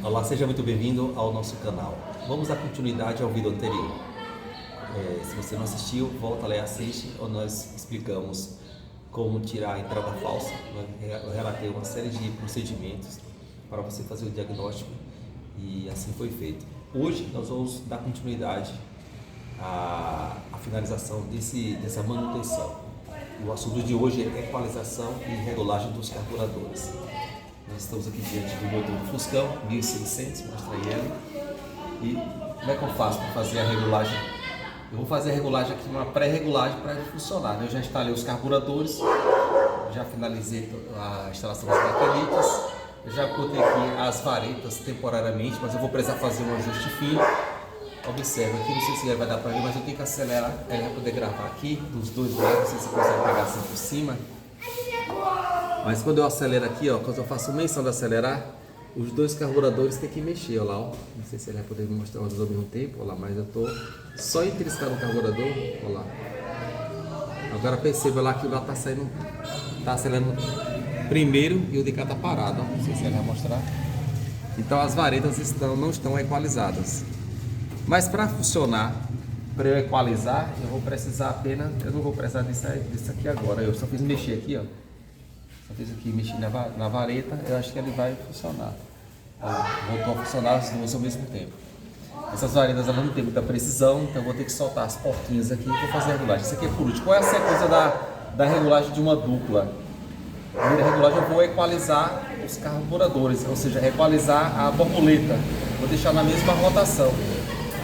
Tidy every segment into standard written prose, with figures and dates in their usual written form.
Olá, seja muito bem-vindo ao nosso canal. Vamos dar continuidade ao vídeo anterior. Se você não assistiu, volta lá e assiste, onde nós explicamos como tirar a entrada falsa. Eu relatei uma série de procedimentos para você fazer o diagnóstico e assim foi feito. Hoje nós vamos dar continuidade à finalização dessa manutenção. O assunto de hoje é equalização e regulagem dos carburadores. Nós estamos aqui diante do motor do Fuscão 1600, mostra aí ele. E como é que eu faço para fazer a regulagem? Eu vou fazer a regulagem aqui, uma pré-regulagem para ele funcionar. Eu já instalei os carburadores, já finalizei a instalação dos batelites, eu já botei aqui as varetas temporariamente, mas eu vou precisar fazer um ajuste fino. Observe aqui, não sei se vai dar para ver, mas eu tenho que acelerar para ele poder gravar aqui dos dois lados, não sei se você consegue pegar assim por cima. Mas quando eu acelero aqui, ó, quando eu faço menção de acelerar, os dois carburadores tem que mexer, ó lá, ó. Não sei se ele vai poder me mostrar os dois ao mesmo tempo, ó lá, mas eu tô só entriscando o carburador, ó lá. Agora perceba lá que o lá tá saindo, tá acelerando primeiro e o de cá tá parado, ó. Não sei se ele vai mostrar. Então as varetas não estão equalizadas. Mas para funcionar, para eu equalizar, eu vou precisar apenas, eu não vou precisar disso aqui agora, eu só fiz mexer aqui, ó. Eu fiz aqui, mexi na vareta, eu acho que ele vai funcionar. Voltou a funcionar as duas ao mesmo tempo. Essas varetas elas não tem muita precisão, então eu vou ter que soltar as portinhas aqui e vou fazer a regulagem. Isso aqui é por último. Qual é a sequência da regulagem de uma dupla? A primeira regulagem eu vou equalizar os carburadores, ou seja, equalizar a borboleta. Vou deixar na mesma rotação.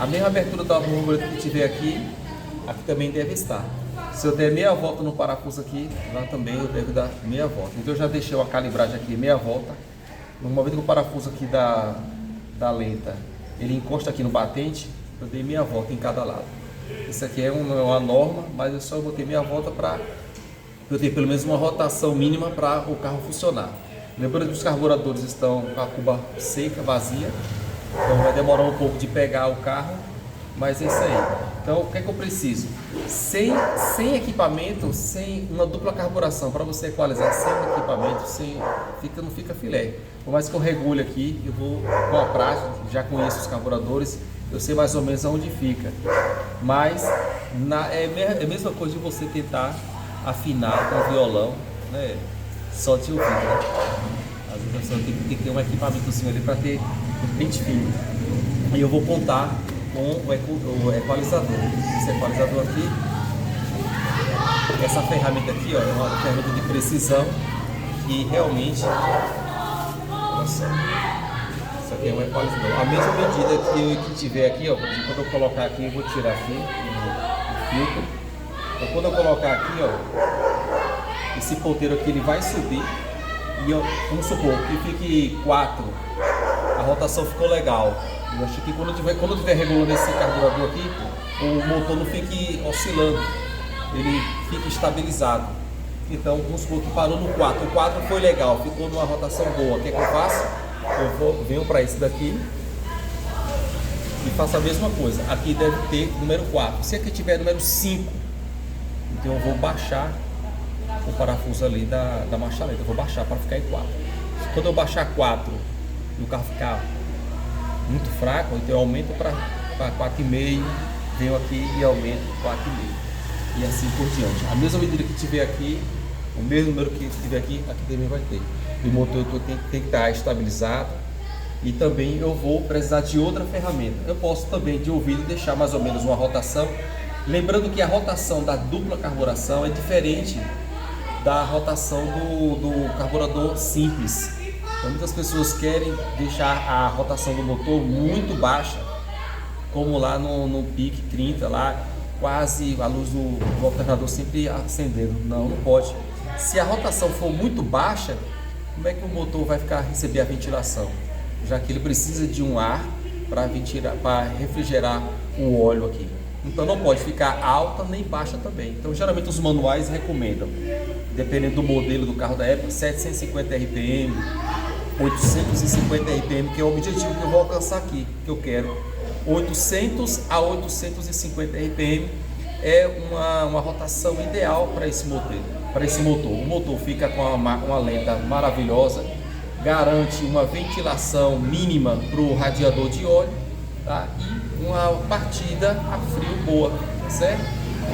A mesma abertura da borboleta que tiver aqui também deve estar. Se eu der meia volta no parafuso aqui, lá também eu devo dar meia volta. Então eu já deixei a calibragem aqui meia volta. No momento que o parafuso aqui da lenta, ele encosta aqui no batente, eu dei meia volta em cada lado. Isso aqui é uma norma, mas eu só botei meia volta para eu ter pelo menos uma rotação mínima para o carro funcionar. Lembrando que os carburadores estão com a cuba seca, vazia, então vai demorar um pouco de pegar o carro, mas é isso aí. Então, o que é que eu preciso? Sem equipamento, sem uma dupla carburação, para você equalizar sem equipamento, não fica filé. Por mais que eu regule aqui, eu vou com a prática, já conheço os carburadores, eu sei mais ou menos aonde fica. Mas é a mesma coisa de você tentar afinar com o violão, né? Só de ouvido, né? Às vezes a pessoa tem que ter um equipamentozinho ali para ter pente fino. E eu vou contar com o equalizador. Esse equalizador aqui, essa ferramenta aqui, ó, é uma ferramenta de precisão que realmente, olha só, isso aqui é um equalizador. A mesma medida que tiver aqui, ó, quando eu colocar aqui, eu vou tirar aqui o filtro. Então quando eu colocar aqui, ó, esse ponteiro aqui ele vai subir e vamos supor que fique 4, a rotação ficou legal. Eu acho que quando eu estiver regulando esse carburador aqui, o motor não fique oscilando, ele fique estabilizado. Então, vamos supor que parou no 4, o 4 foi legal, ficou numa rotação boa. O que é que eu faço? Venho para esse daqui e faço a mesma coisa. Aqui deve ter número 4. Se aqui tiver número 5, então eu vou baixar o parafuso ali da marcha lenta. Eu vou baixar para ficar em 4. Quando eu baixar 4 e o carro ficar muito fraco, então eu aumento para 4,5, venho aqui e aumento 4,5 e assim por diante. A mesma medida que tiver aqui, o mesmo número que tiver aqui também vai ter. O motor tem que estar estabilizado e também eu vou precisar de outra ferramenta. Eu posso também de ouvido deixar mais ou menos uma rotação, lembrando que a rotação da dupla carburação é diferente da rotação do carburador simples. Então, muitas pessoas querem deixar a rotação do motor muito baixa, como lá no pique 30, lá quase a luz do alternador sempre acendendo. Não pode. Se a rotação for muito baixa, como é que o motor vai receber a ventilação? Já que ele precisa de um ar para refrigerar o óleo aqui. Então não pode ficar alta nem baixa também. Então geralmente os manuais recomendam, dependendo do modelo do carro da época, 750 RPM, 850 RPM, que é o objetivo que eu vou alcançar aqui, que eu quero. 800 a 850 RPM é uma rotação ideal para esse motor. O motor fica com uma lenta maravilhosa garante uma ventilação mínima para o radiador de óleo, tá? E uma partida a frio boa, tá certo?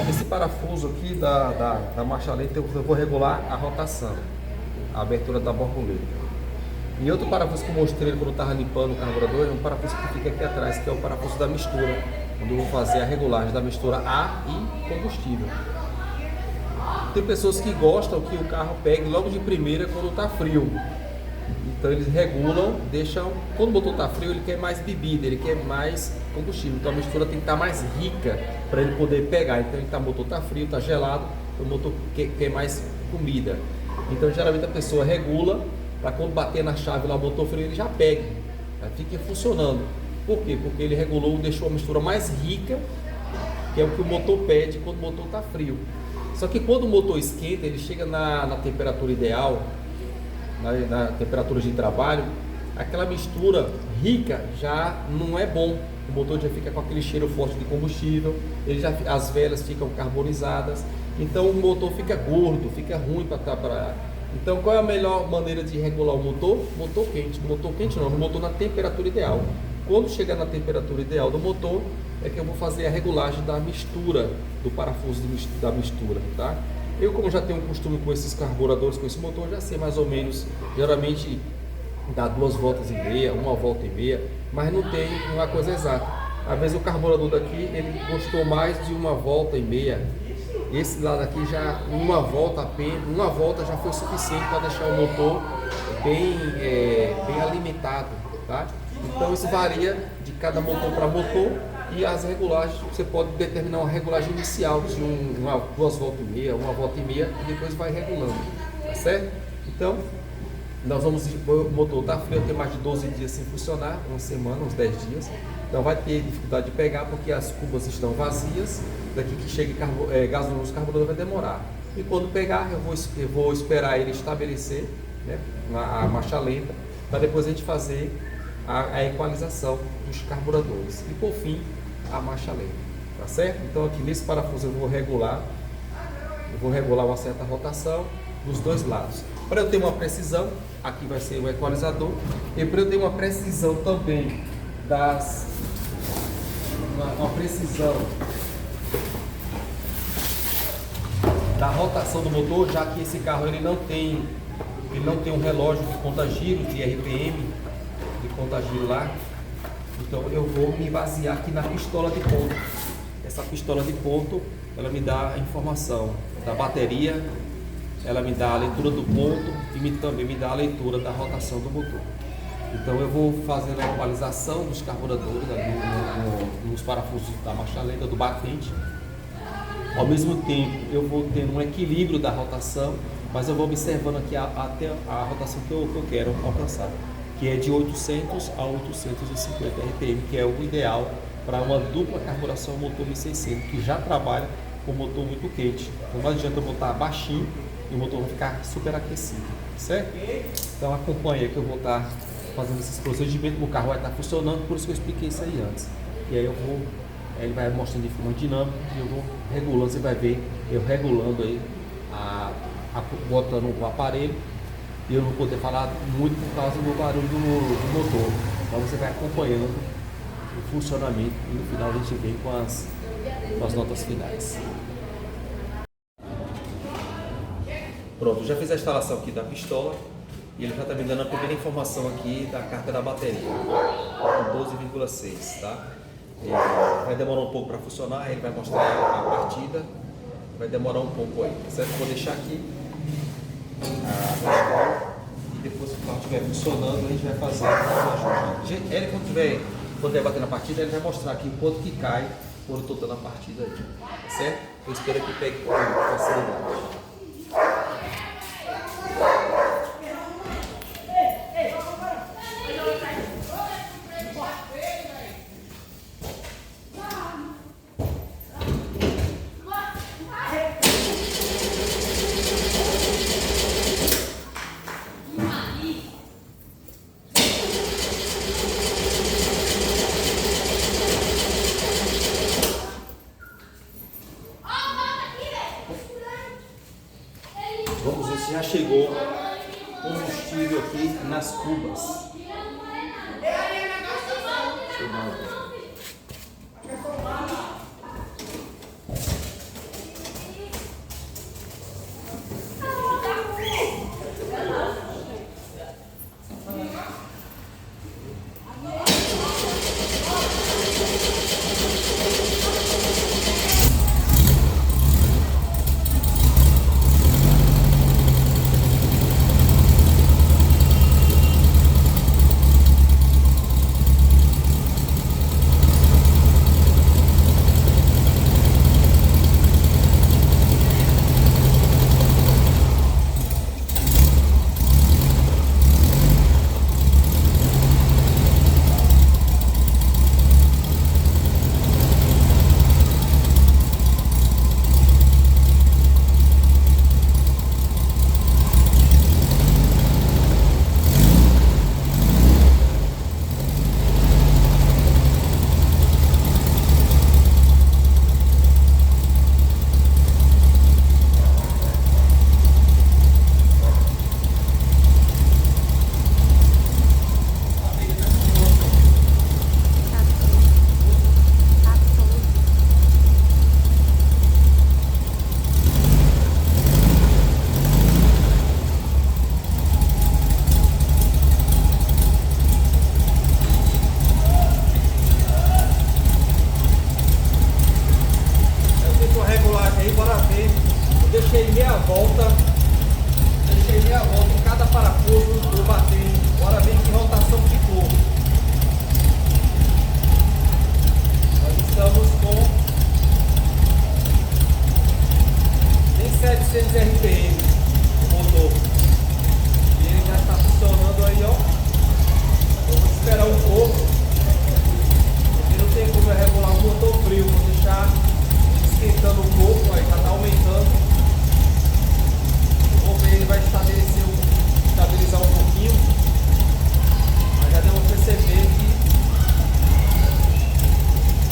Esse parafuso aqui da marcha lenta eu vou regular a rotação, a abertura da borboleta. E outro parafuso que eu mostrei quando eu estava limpando o carburador é um parafuso que fica aqui atrás, que é o parafuso da mistura, onde eu vou fazer a regulagem da mistura ar e combustível. Tem pessoas que gostam que o carro pegue logo de primeira quando está frio. Então eles regulam, deixam. Quando o motor está frio, ele quer mais bebida, ele quer mais combustível. Então a mistura tem que estar mais rica para ele poder pegar. Então o motor está frio, está gelado, o motor quer mais comida. Então geralmente a pessoa regula para quando bater na chave lá o motor frio ele já pegue, já fique funcionando. Por quê? Porque ele regulou, deixou a mistura mais rica, que é o que o motor pede quando o motor está frio. Só que quando o motor esquenta, ele chega na temperatura ideal, na temperatura de trabalho, aquela mistura rica já não é bom. O motor já fica com aquele cheiro forte de combustível, as velas ficam carbonizadas, então o motor fica gordo, fica ruim para trabalhar. Então qual é a melhor maneira de regular o motor? Motor quente. Motor quente não, no motor na temperatura ideal. Quando chegar na temperatura ideal do motor, é que eu vou fazer a regulagem da mistura, do parafuso da mistura, tá? Eu, como já tenho um costume com esses carburadores, com esse motor, já sei mais ou menos, geralmente dá 2 voltas e meia, 1 volta e meia, mas não tem uma coisa exata. Às vezes o carburador daqui, ele gostou mais de 1 volta e meia. Esse lado aqui já, 1 volta apenas, 1 volta já foi suficiente para deixar o motor bem alimentado, tá? Então isso varia de cada motor para motor. E as regulagens, você pode determinar uma regulagem inicial de 2 voltas e meia, 1 volta e meia, e depois vai regulando, tá certo? Então, o motor está frio, tem mais de 12 dias sem funcionar, uma semana, uns 10 dias. Então vai ter dificuldade de pegar porque as cubas estão vazias, daqui que chega gasolina nos carburadores vai demorar. E quando pegar, eu vou esperar ele estabelecer, né, a marcha lenta, para depois a gente fazer a equalização dos carburadores. E por fim, a marcha lenta, tá certo? Então aqui nesse parafuso eu vou regular uma certa rotação dos dois lados. Para eu ter uma precisão, aqui vai ser o equalizador, e para eu ter uma precisão também uma precisão da rotação do motor, já que esse carro ele não tem um relógio de conta-giro, de RPM, de conta-giro lá. Então eu vou me basear aqui na pistola de ponto. Essa pistola de ponto, ela me dá a informação da bateria, ela me dá a leitura do ponto e também me dá a leitura da rotação do motor. Então eu vou fazer a equalização dos carburadores nos parafusos da marcha lenta, do batente. Ao mesmo tempo eu vou tendo um equilíbrio da rotação, mas eu vou observando aqui até a rotação que eu quero alcançar, que é de 800 a 850 RPM, que é o ideal para uma dupla carburação motor 1600, que já trabalha com motor muito quente. Então não adianta eu botar baixinho e o motor vai ficar superaquecido, certo? Então acompanha que eu vou estar fazendo esses procedimentos, o carro vai estar funcionando, por isso que eu expliquei isso aí antes. E aí ele vai mostrando de forma dinâmica e eu vou regulando, você vai ver eu regulando aí, botando o aparelho. E eu não vou poder falar muito por causa do barulho do motor. Então você vai acompanhando o funcionamento e no final a gente vem com as notas finais. Pronto, já fiz a instalação aqui da pistola e ele já está me dando a primeira informação aqui da carga da bateria, com 12,6, tá? Vai demorar um pouco para funcionar, ele vai mostrar a partida, vai demorar um pouco aí, certo? Vou deixar aqui a pistola e depois que o carro estiver funcionando, a gente vai fazer o ajuste. Ele quando ele bater na partida, ele vai mostrar aqui o quanto que cai quando eu estou dando a partida aí, tá certo? Eu espero que pegue com facilidade. Vamos ver se já chegou combustível aqui nas cubas. Deixei meia volta em cada parafuso eu bater. Bora ver que rotação ficou. Nós estamos com 1700 RPM o motor. E ele já está funcionando aí, ó. Vamos esperar um pouco. Porque não tem como eu regular o motor frio. Vou deixar esquentando um pouco, aí já está aumentando. Vamos ver, ele vai estabilizar um pouquinho. Mas já deu para perceber que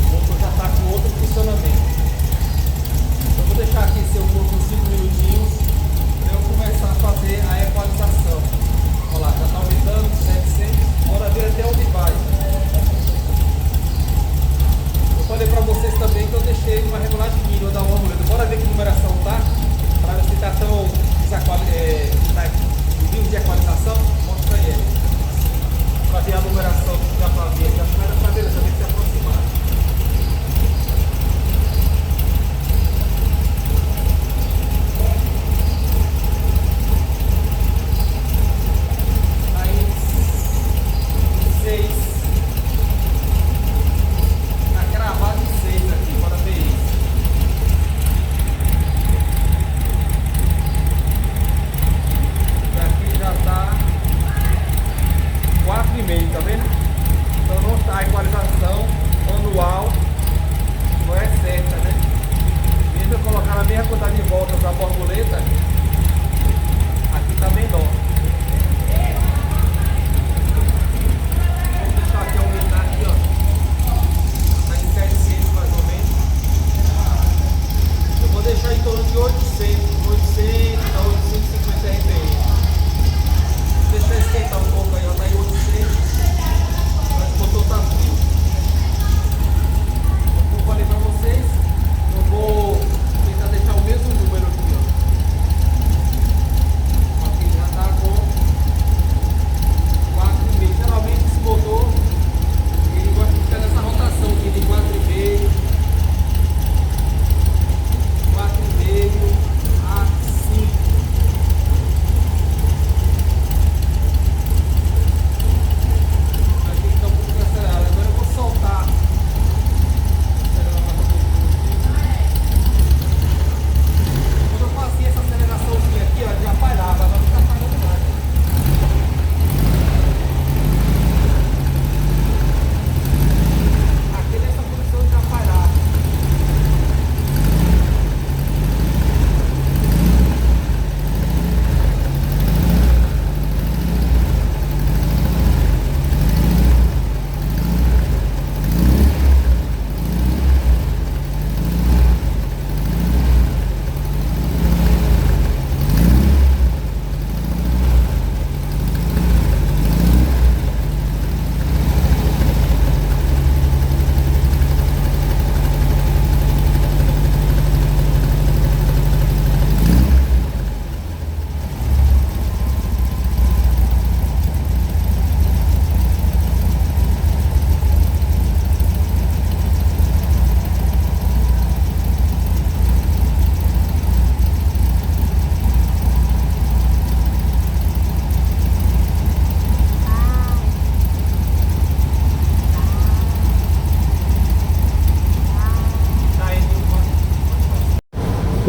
o motor já está com outro funcionamento. Eu vou deixar aquecer um pouco, 5 minutinhos, para eu começar a fazer a equalização. Olha lá, já está aumentando, 700. Bora ver até onde vai. Eu falei para vocês também que eu deixei uma regulagem mínima da uma muleta. Bora ver que numeração tá, para ver se está tão nível de equalização. Mostra para ele. Para ver a numeração que dá para ver. Já não era para ver, já tem que se aproximar. Aí 6. Está cravado em 6 aqui, bora ver isso. E aqui já está 4,5, tá vendo? Então não está a equalização manual, não é certa, né? Mesmo eu colocar a mesma quantidade de voltas da borboleta, aqui está menor. Vamos deixar aqui aumentar aqui, ó. Está em 700 mais ou menos. Eu vou deixar em torno de 800 a 850 RPM. Deixa eu esquentar um pouco aí, ó, tá em 800, mas o motor tá frio. Como eu falei pra vocês, eu vou tentar deixar o mesmo número aqui, ó. Aqui já tá com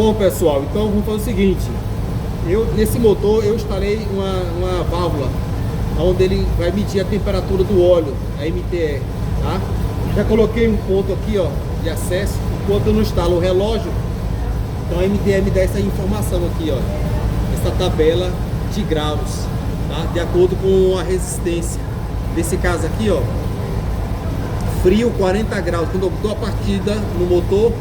Bom, pessoal, então vamos fazer o seguinte. Nesse motor eu instalei uma válvula onde ele vai medir a temperatura do óleo, a MTE, tá? Já coloquei um ponto aqui, ó, de acesso. Enquanto eu não instalo o relógio, então a MTE me dá essa informação aqui, ó, essa tabela de graus, tá? De acordo com a resistência. Nesse caso aqui, ó, frio 40 graus. Quando eu dou a partida no motor,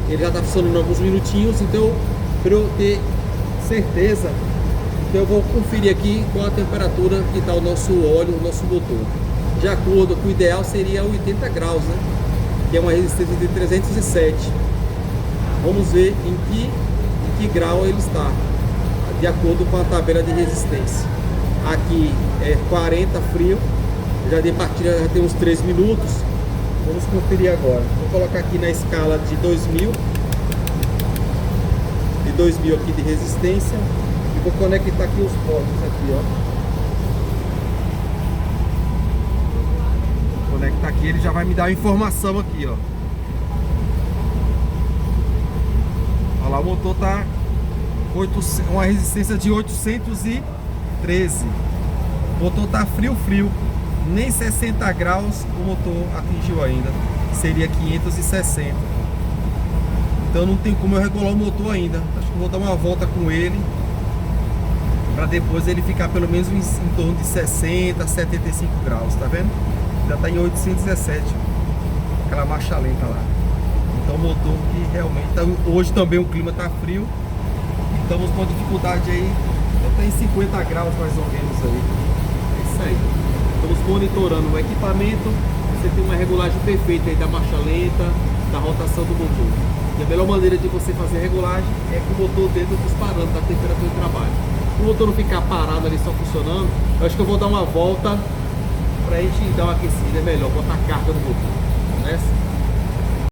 ele já está funcionando alguns minutinhos, então para eu ter certeza, então eu vou conferir aqui qual a temperatura que está o nosso óleo, o nosso motor. De acordo com o ideal seria 80 graus, né? Que é uma resistência de 307. Vamos ver em que grau ele está, de acordo com a tabela de resistência. Aqui é 40 frio, já dei partida, já tem uns 3 minutos. Vamos conferir agora. Vou colocar aqui na escala de 2000. De 2000 aqui de resistência. E vou conectar aqui os portos aqui, ó. Vou conectar aqui, ele já vai me dar a informação aqui, ó. Olha lá, o motor tá uma resistência de 813. O motor tá frio. Nem 60 graus o motor atingiu ainda. Seria 560. Então não tem como eu regular o motor ainda. Acho que eu vou dar uma volta com ele para depois ele ficar pelo menos em torno de 60, 75 graus, tá vendo? Já tá em 817. Aquela marcha lenta lá. Então o motor que realmente tá, hoje também o clima tá frio. Estamos com uma dificuldade aí. Já tá em 50 graus mais ou menos aí. É isso aí. Estamos monitorando o equipamento. Você tem uma regulagem perfeita aí da marcha lenta, da rotação do motor. E a melhor maneira de você fazer a regulagem é com o motor dentro dos parâmetros da temperatura de trabalho. O motor não ficar parado ali só funcionando, eu acho que eu vou dar uma volta para a gente dar uma aquecida. É melhor botar a carga no motor. Não é?